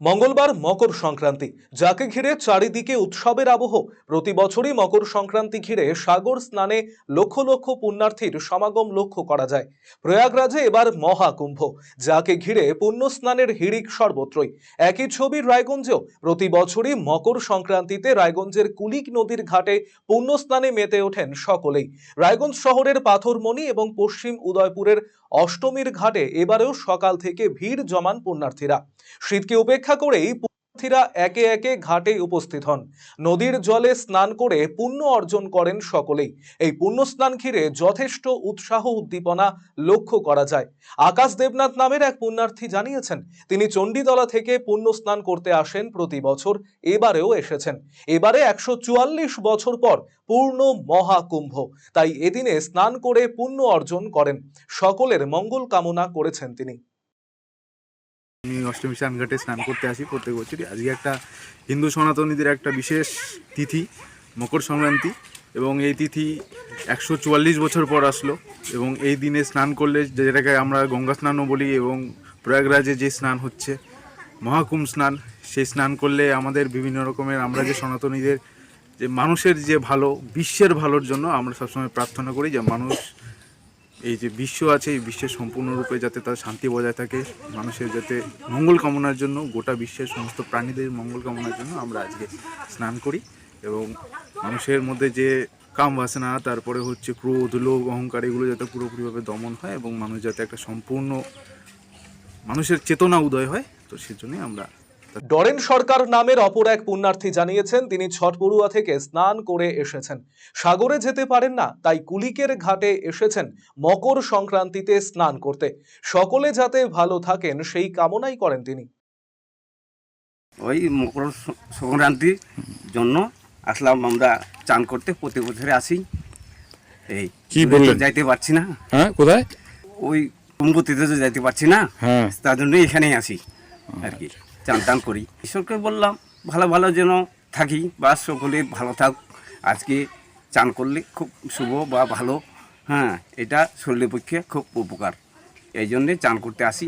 মঙ্গলবার মকর সংক্রান্তি, যাকে ঘিরে চারিদিকে উৎসবের আবহ। প্রতি বছরই মকর সংক্রান্তি ঘিরে সাগর স্নানে লক্ষ লক্ষ পুণ্যার্থীর সমাগম লক্ষ্য করা যায়। প্রয়াগরাজে এবার মহাকুম্ভ, যাকে ঘিরে পুণ্য স্নানের হিড়িক সর্বত্রই। একই ছবি রায়গঞ্জেও। প্রতি বছরই মকর সংক্রান্তিতে রায়গঞ্জের কুলিক নদীর ঘাটে পুণ্য স্নানে মেতে ওঠেন সকলেই। রায়গঞ্জ শহরের পাথরমণি এবং পশ্চিম উদয়পুরের অষ্টমীর ঘাটে এবারেও সকাল থেকে ভিড় জমান পুণ্যার্থীরা। শীতকে উপেক্ষা করেই পুণ্যার্থীরা একে একে ঘাটে উপস্থিত হন। নদীর জলে স্নান করে পুণ্য অর্জন করেন সকলেই। এই পুণ্য স্নান ঘিরে যথেষ্ট উৎসাহ উদ্দীপনা লক্ষ্য করা যায়। আকাশ দেবনাথ নামের এক পুণ্যার্থী জানিয়েছেন, তিনি চণ্ডীতলা থেকে পুণ্য স্নান করতে আসেন প্রতি বছর, এবারেও এসেছেন। এবারে 144 বছর পর পূর্ণ মহাকুম্ভ, তাই এদিনে স্নান করে পুণ্য অর্জন করেন। সকলের মঙ্গল কামনা করেছেন তিনি। আমি অষ্টমী স্নানঘাটে স্নান করতে আসি প্রত্যেক বছরই। আজকে একটা হিন্দু সনাতনীদের একটা বিশেষ তিথি, মকর সংক্রান্তি, এবং এই তিথি 144 বছর পর আসলো। এবং এই দিনে স্নান করলে, যেটাকে আমরা গঙ্গা স্নানও বলি, এবং প্রয়াগরাজে যে স্নান হচ্ছে মহাকুম্ভ স্নান, সেই স্নান করলে আমাদের বিভিন্ন রকমের, আমরা যে সনাতনীদের যে মানুষের যে ভালো, বিশ্বের ভালোর জন্য আমরা সবসময় প্রার্থনা করি যে মানুষ, এই যে বিশ্ব আছে, এই বিশ্বের সম্পূর্ণরূপে যাতে তার শান্তি বজায় থাকে, মানুষের যাতে মঙ্গল কামনার জন্য, গোটা বিশ্বের সমস্ত প্রাণীদের মঙ্গল কামনার জন্য আমরা আজকে স্নান করি। এবং মানুষের মধ্যে যে কাম বাসনা, তারপরে হচ্ছে ক্রোধ, লোভ, অহংকার, এগুলো যাতে পুরোপুরিভাবে দমন হয় এবং মানুষ যাতে একটা সম্পূর্ণ মানুষের চেতনা উদয় হয়, তো সেজন্যই আমরা। ডরেন সরকার নামের অপর এক পুণ্যার্থী জানিয়েছেন, তিনি ছটপড়ুয়া থেকে স্নান করে এসেছেন। সাগরে যেতে পারেন না, তাই কুলিকের ঘাটে এসেছেন মকর সংক্রান্তিতে স্নান করতে। সকলে যাতে ভালো থাকেন সেই কামনাই করেন তিনি। ওই মকর সংক্রান্তির জন্য আসলাম আমরা চান করতে, প্রতি বছরে আসি। এই কি বললেন? যাইতে পারছি না। হ্যাঁ, কোথায়? ওই কুম্ভতিতে তো যাইতে পারছি না, হ্যাঁ, তার জন্য এখানেই আসি আর কি, চান টান করি। ঈশ্বরকে বললাম ভালো ভালো যেন থাকি, বা সকলে ভালো থাক। আজকে চান করলে খুব শুভ বা ভালো, হ্যাঁ, এটা শরীরের পক্ষে খুব উপকার। এই জন্যে চান করতে আসি,